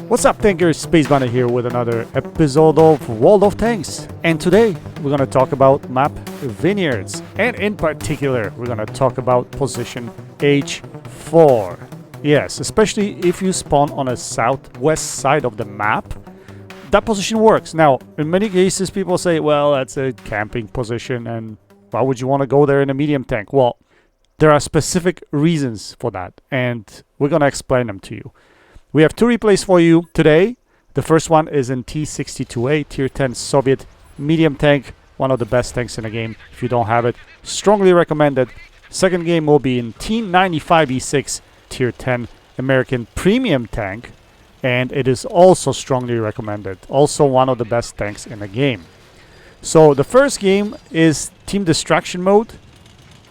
What's up, tankers? Space Bunny here with another episode of World of Tanks. And today we're going to talk about map Vineyards. And in particular, we're going to talk about position H4. Yes, especially if you spawn on a southwest side of the map, that position works. Now, in many cases, people say, well, that's a camping position, and why would you want to go there in a medium tank? Well, there are specific reasons for that, and we're going to explain them to you. We have two replays for you today. The first one is in T62A, Tier 10 Soviet medium tank, one of the best tanks in the game. If you don't have it, strongly recommended. Second game will be in T95E6, Tier 10 American premium tank, and it is also strongly recommended. Also one of the best tanks in the game. So the first game is Team Destruction mode,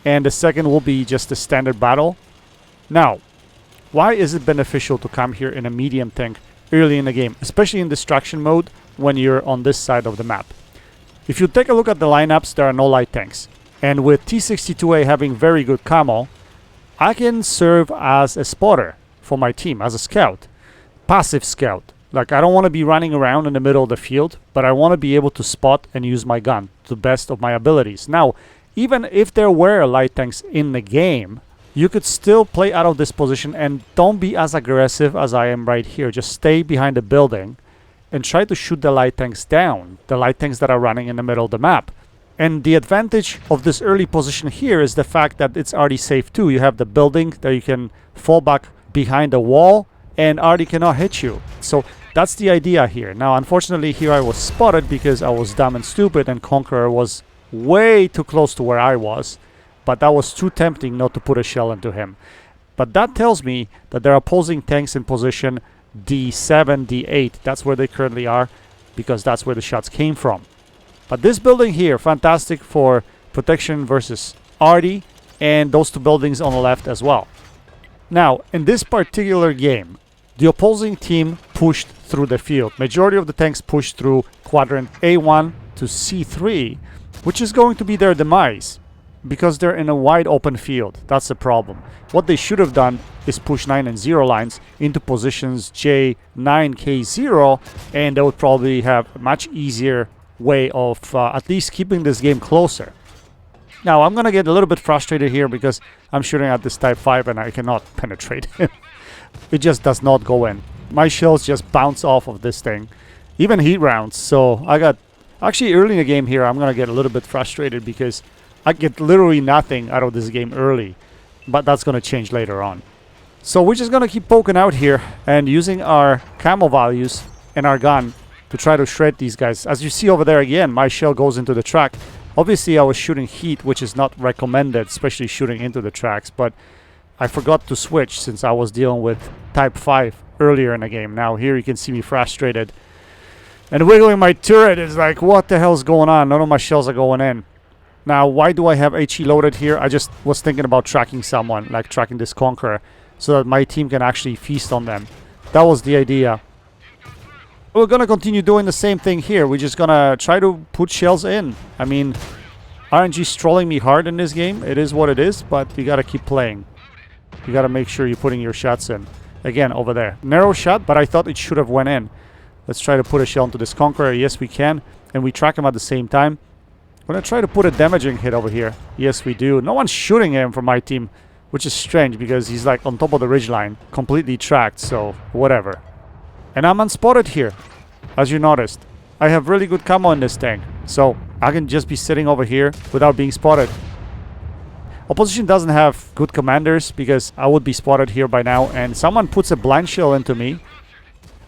and the second will be just a standard battle. Now, why is it beneficial to come here in a medium tank early in the game, especially in destruction mode when you're on this side of the map? If you take a look at the lineups, there are no light tanks. And with T62A having very good camo, I can serve as a spotter for my team, as a scout. Passive scout. Like, I don't want to be running around in the middle of the field, but I want to be able to spot and use my gun to the best of my abilities. Now, even if there were light tanks in the game, you could still play out of this position and don't be as aggressive as I am right here. Just stay behind the building and try to shoot the light tanks down, the light tanks that are running in the middle of the map. And the advantage of this early position here is the fact that it's arty safe too. You have the building that you can fall back behind the wall and arty cannot hit you. So that's the idea here. Now, unfortunately, here I was spotted because I was dumb and stupid and Conqueror was way too close to where I was. But that was too tempting not to put a shell into him. But that tells me that there are opposing tanks in position D7, D8. That's where they currently are, because that's where the shots came from. But this building here, fantastic for protection versus arty, and those two buildings on the left as well. Now, in this particular game, the opposing team pushed through the field. Majority of the tanks pushed through quadrant A1 to C3, which is going to be their demise, because they're in a wide open field. That's the problem. What they should have done is push 9 and 0 lines into positions J9, K0, and they would probably have a much easier way of at least keeping this game closer. Now, I'm going to get a little bit frustrated here because I'm shooting at this Type 5 and I cannot penetrate him. It just does not go in. My shells just bounce off of this thing. Even heat rounds. So I got... Actually, early in the game here, I'm going to get a little bit frustrated because I get literally nothing out of this game early, but that's going to change later on. So we're just going to keep poking out here and using our camo values and our gun to try to shred these guys. As you see over there again, my shell goes into the track. Obviously, I was shooting heat, which is not recommended, especially shooting into the tracks, but I forgot to switch since I was dealing with Type 5 earlier in the game. Now here you can see me frustrated and wiggling my turret. Is like, what the hell's going on? None of my shells are going in. Now, why do I have HE loaded here? I just was thinking about tracking someone, like tracking this Conqueror, so that my team can actually feast on them. That was the idea. We're going to continue doing the same thing here. We're just going to try to put shells in. I mean, RNG's trolling me hard in this game. It is what it is, but you got to keep playing. You got to make sure you're putting your shots in. Again, over there. Narrow shot, but I thought it should have went in. Let's try to put a shell into this Conqueror. Yes, we can. And we track him at the same time. I'm going to try to put a damaging hit over here. Yes, we do. No one's shooting him from my team, which is strange because he's like on top of the ridgeline, completely tracked, so whatever. And I'm unspotted here, as you noticed. I have really good camo in this tank, so I can just be sitting over here without being spotted. Opposition doesn't have good commanders because I would be spotted here by now, and someone puts a blind shell into me.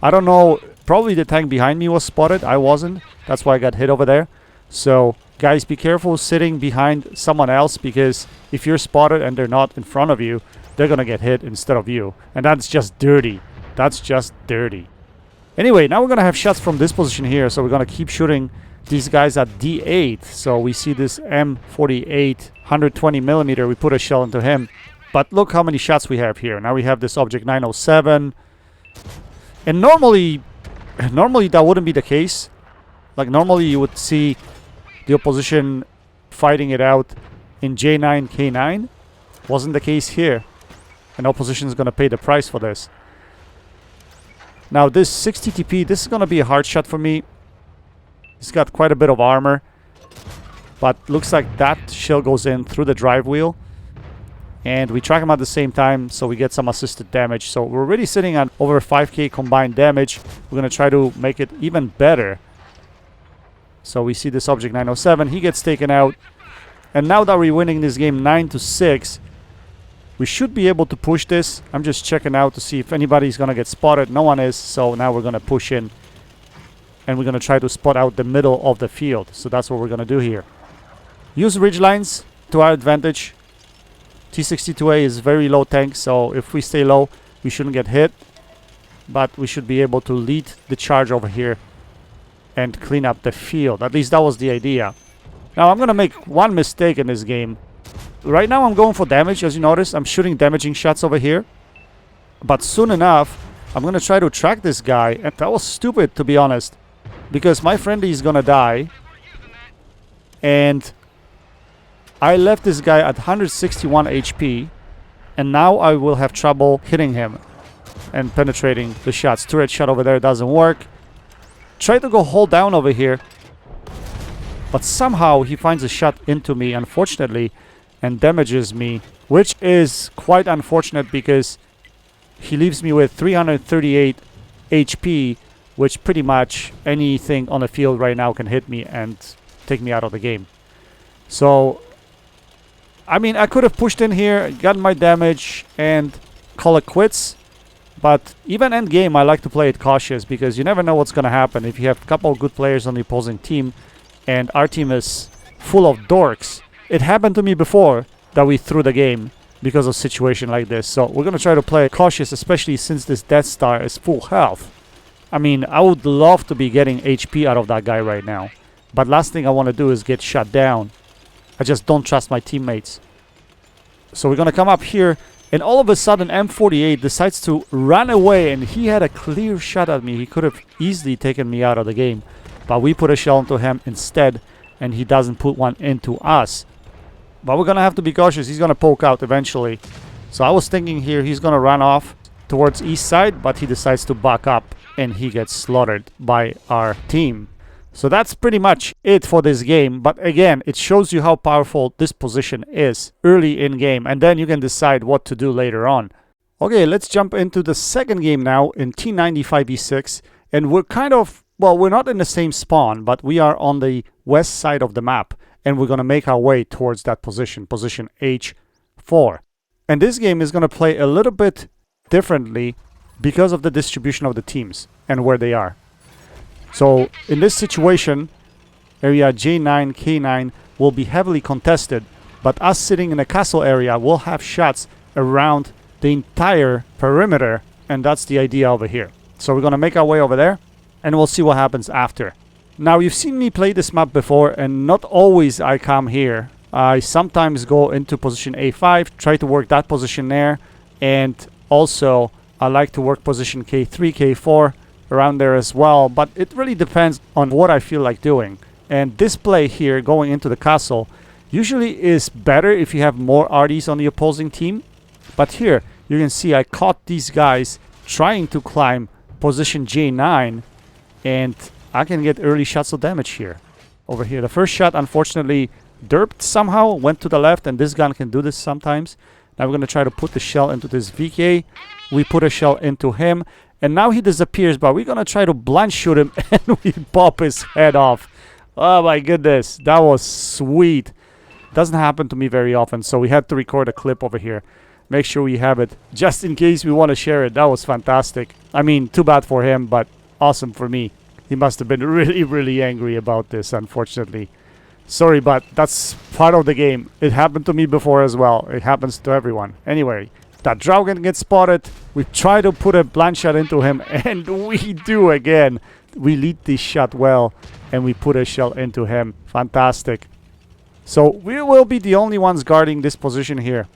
I don't know, probably the tank behind me was spotted. I wasn't. That's why I got hit over there. So guys, be careful sitting behind someone else, because if you're spotted and they're not in front of you, they're gonna get hit instead of you. And that's just dirty. That's just dirty. Anyway, now we're gonna have shots from this position here, so we're gonna keep shooting these guys at D8. So we see this M48 120mm. We put a shell into him. But look how many shots we have here. Now we have this object 907. And normally that wouldn't be the case. Like normally you would see the opposition fighting it out in J9, K9. Wasn't the case here. And opposition is going to pay the price for this. Now this 60 TP, this is going to be a hard shot for me. He's got quite a bit of armor. But looks like that shell goes in through the drive wheel. And we track him at the same time, so we get some assisted damage. So we're already sitting on over 5k combined damage. We're going to try to make it even better. So we see this object 907. He gets taken out. And now that we're winning this game 9-6, we should be able to push this. I'm just checking out to see if anybody's going to get spotted. No one is, so now we're going to push in. And we're going to try to spot out the middle of the field. So that's what we're going to do here. Use ridge lines to our advantage. T-62A is very low tank, so if we stay low, we shouldn't get hit. But we should be able to lead the charge over here and clean up the field. At least that was the idea. Now I'm going to make one mistake in this game. Right now I'm going for damage, as you notice. I'm shooting damaging shots over here. But soon enough, I'm going to try to track this guy. And that was stupid, to be honest. Because my friendly is going to die. And I left this guy at 161 HP. And now I will have trouble hitting him and penetrating the shots. Turret shot over there doesn't work. Try to go hold down over here. But somehow he finds a shot into me, unfortunately, and damages me. Which is quite unfortunate because he leaves me with 338 HP. Which pretty much anything on the field right now can hit me and take me out of the game. So, I mean, I could have pushed in here, gotten my damage, and call it quits. But even end game, I like to play it cautious because you never know what's going to happen. If you have a couple of good players on the opposing team, and our team is full of dorks. It happened to me before that we threw the game because of a situation like this. So we're going to try to play cautious, especially since this Death Star is full health. I mean, I would love to be getting HP out of that guy right now. But last thing I want to do is get shut down. I just don't trust my teammates. So we're going to come up here. And all of a sudden, M48 decides to run away. And he had a clear shot at me. He could have easily taken me out of the game. But we put a shell into him instead. And he doesn't put one into us. But we're going to have to be cautious. He's going to poke out eventually. So I was thinking here he's going to run off towards east side. But he decides to back up. And he gets slaughtered by our team. So that's pretty much it for this game. But again, it shows you how powerful this position is early in game. And then you can decide what to do later on. Okay, let's jump into the second game now in T95B6. And we're kind of, well, we're not in the same spawn, but we are on the west side of the map. And we're going to make our way towards that position, position H4. And this game is going to play a little bit differently because of the distribution of the teams and where they are. So in this situation, area J9, K9 will be heavily contested, but us sitting in the castle area will have shots around the entire perimeter, and that's the idea over here. So we're going to make our way over there, and we'll see what happens after. Now, you've seen me play this map before, and not always I come here. I sometimes go into position A5, try to work that position there, and also I like to work position K3, K4, around there as well, but it really depends on what I feel like doing. And this play here, going into the castle, usually is better if you have more arties on the opposing team. But here, you can see I caught these guys trying to climb position J9, and I can get early shots of damage here. Over here, the first shot, unfortunately, derped somehow, went to the left, and this gun can do this sometimes. Now we're going to try to put the shell into this VK. We put a shell into him. And now he disappears, but we're going to try to blind shoot him and we pop his head off. Oh my goodness, that was sweet. Doesn't happen to me very often, so we had to record a clip over here. Make sure we have it, just in case we want to share it. That was fantastic. I mean, too bad for him, but awesome for me. He must have been really, really angry about this, unfortunately. Sorry, but that's part of the game. It happened to me before as well. It happens to everyone. Anyway. That Draugen gets spotted. We try to put a blind shot into him, and we do again. We lead this shot well, and we put a shell into him. Fantastic. So we will be the only ones guarding this position here.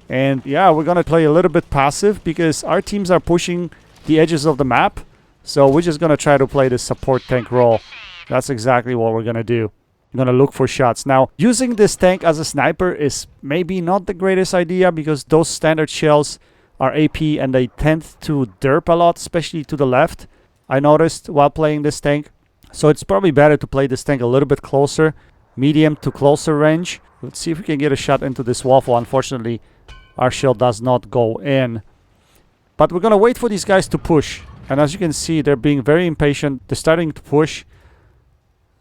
And yeah, we're going to play a little bit passive because our teams are pushing the edges of the map. So we're just going to try to play the support tank role. That's exactly what we're going to do. I'm gonna look for shots. Now, using this tank as a sniper is maybe not the greatest idea because those standard shells are AP and they tend to derp a lot, especially to the left, I noticed while playing this tank. So it's probably better to play this tank a little bit closer, medium to closer range. Let's see if we can get a shot into this waffle. Unfortunately, our shell does not go in. But we're gonna wait for these guys to push. And as you can see, they're being very impatient. They're starting to push.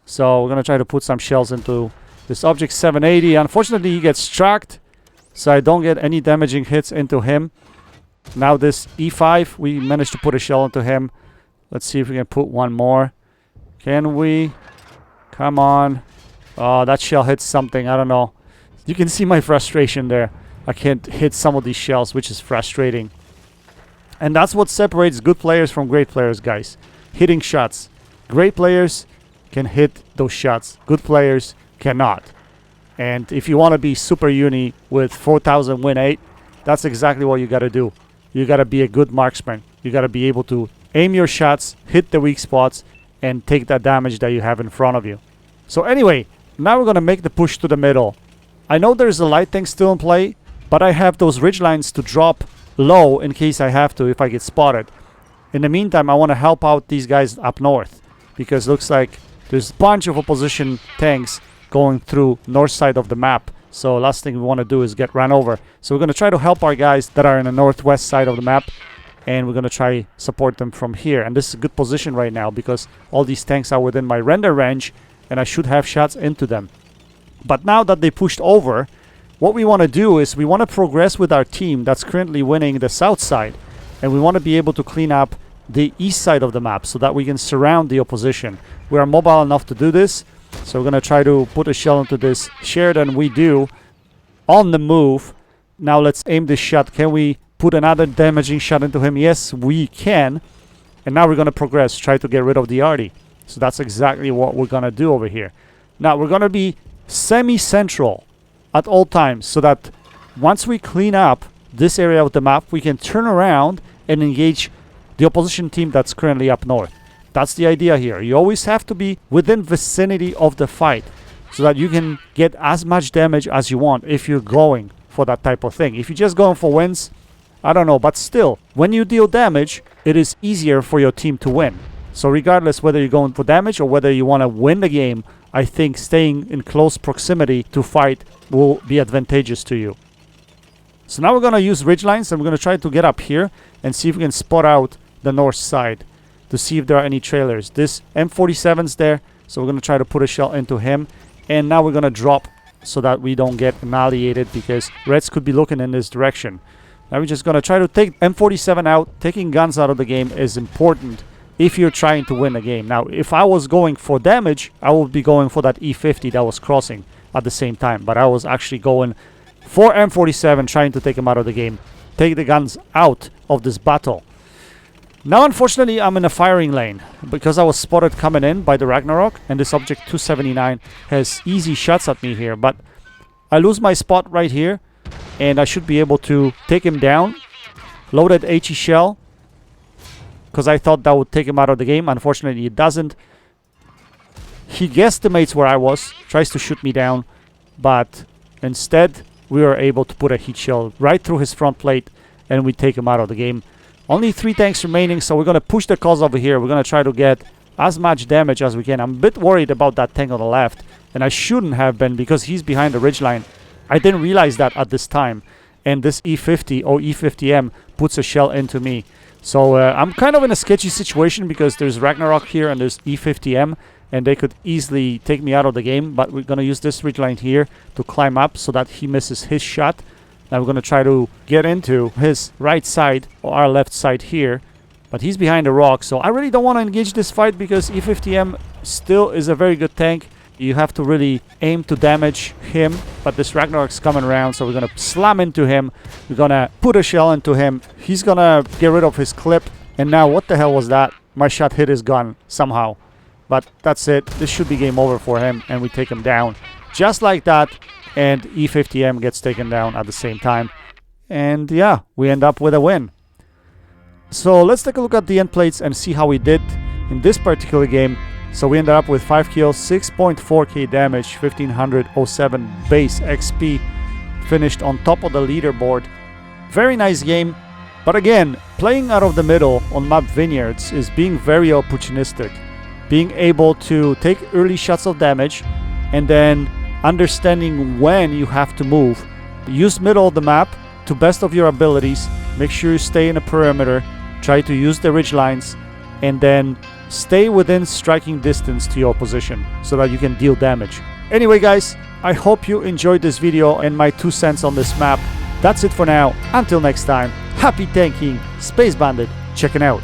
So we're gonna try to put some shells into this object 780. Unfortunately, he gets struck, so I don't get any damaging hits into him. Now this E5, we managed to put a shell into him. Let's see if we can put one more. Can we? Come on. Oh, that shell hits something. I don't know. You can see my frustration there. I can't hit some of these shells, which is frustrating. And that's what separates good players from great players, guys. Hitting shots. Great players can hit those shots. Good players cannot. And if you want to be super uni with 4,000 win 8, that's exactly what you got to do. You got to be a good marksman. You got to be able to aim your shots, hit the weak spots, and take that damage that you have in front of you. So anyway, now we're going to make the push to the middle. I know there's a light tank still in play, but I have those ridge lines to drop low in case I have to if I get spotted. In the meantime, I want to help out these guys up north because it looks like there's a bunch of opposition tanks going through north side of the map. So last thing we want to do is get run over. So we're going to try to help our guys that are in the northwest side of the map, and we're going to try support them from here. And this is a good position right now because all these tanks are within my render range and I should have shots into them. But now that they pushed over, what we want to do is we want to progress with our team that's currently winning the south side, and we want to be able to clean up the east side of the map so that we can surround the opposition. We are mobile enough to do this, so we're going to try to put a shell into this Sheridan. We do on the move. Now let's aim this shot. Can we put another damaging shot into him? Yes, we can. And now we're going to progress, try to get rid of the arty. So that's exactly what we're going to do over here. Now we're going to be semi-central at all times so that once we clean up this area of the map, we can turn around and engage the opposition team that's currently up north. That's the idea here. You always have to be within vicinity of the fight so that you can get as much damage as you want if you're going for that type of thing. If you're just going for wins, I don't know, but still, when you deal damage, it is easier for your team to win. So regardless whether you're going for damage or whether you want to win the game, I think staying in close proximity to fight will be advantageous to you. So now we're going to use ridge lines and we're going to try to get up here and see if we can spot out the north side to see if there are any trailers. This M47's there, so we're going to try to put a shell into him. And now we're going to drop so that we don't get annihilated because Reds could be looking in this direction. Now we're just going to try to take M47 out. Taking guns out of the game is important if you're trying to win a game. Now, if I was going for damage, I would be going for that E50 that was crossing at the same time. But I was actually going for M47, trying to take him out of the game. Take the guns out of this battle. Now, unfortunately, I'm in a firing lane because I was spotted coming in by the Ragnarok. And this object 279 has easy shots at me here. But I lose my spot right here. And I should be able to take him down. Loaded HE shell, because I thought that would take him out of the game. Unfortunately, it doesn't. He guesstimates where I was, tries to shoot me down, but instead we were able to put a heat shell right through his front plate and we take him out of the game. Only 3 tanks remaining, so we're going to push the cause over here. We're going to try to get as much damage as we can. I'm a bit worried about that tank on the left, and I shouldn't have been because he's behind the ridgeline. I didn't realize that at this time, and this E50 or E50M puts a shell into me. So I'm kind of in a sketchy situation because there's Ragnarok here and there's E50M, and they could easily take me out of the game. But we're going to use this ridgeline here to climb up so that he misses his shot. Now we're going to try to get into his right side or our left side here. But he's behind the rock, so I really don't want to engage this fight because E50M still is a very good tank. You have to really aim to damage him, but this Ragnarok's coming around, so we're going to slam into him. We're going to put a shell into him. He's going to get rid of his clip. And now, what the hell was that? My shot hit his gun somehow. But that's it. This should be game over for him, and we take him down. Just like that, and E50M gets taken down at the same time. And yeah, we end up with a win. So let's take a look at the end plates and see how we did in this particular game. So we ended up with 5 kills, 6.4k damage, 1507 base XP, finished on top of the leaderboard. Very nice game, but again, playing out of the middle on map Vineyards is being very opportunistic. Being able to take early shots of damage and then understanding when you have to move. Use middle of the map to best of your abilities. Make sure you stay in a perimeter. Try to use the ridge lines and then stay within striking distance to your position so that you can deal damage. Anyway guys, I hope you enjoyed this video and my 2 cents on this map. That's it for now. Until next time, happy tanking, Space Bandit checking out.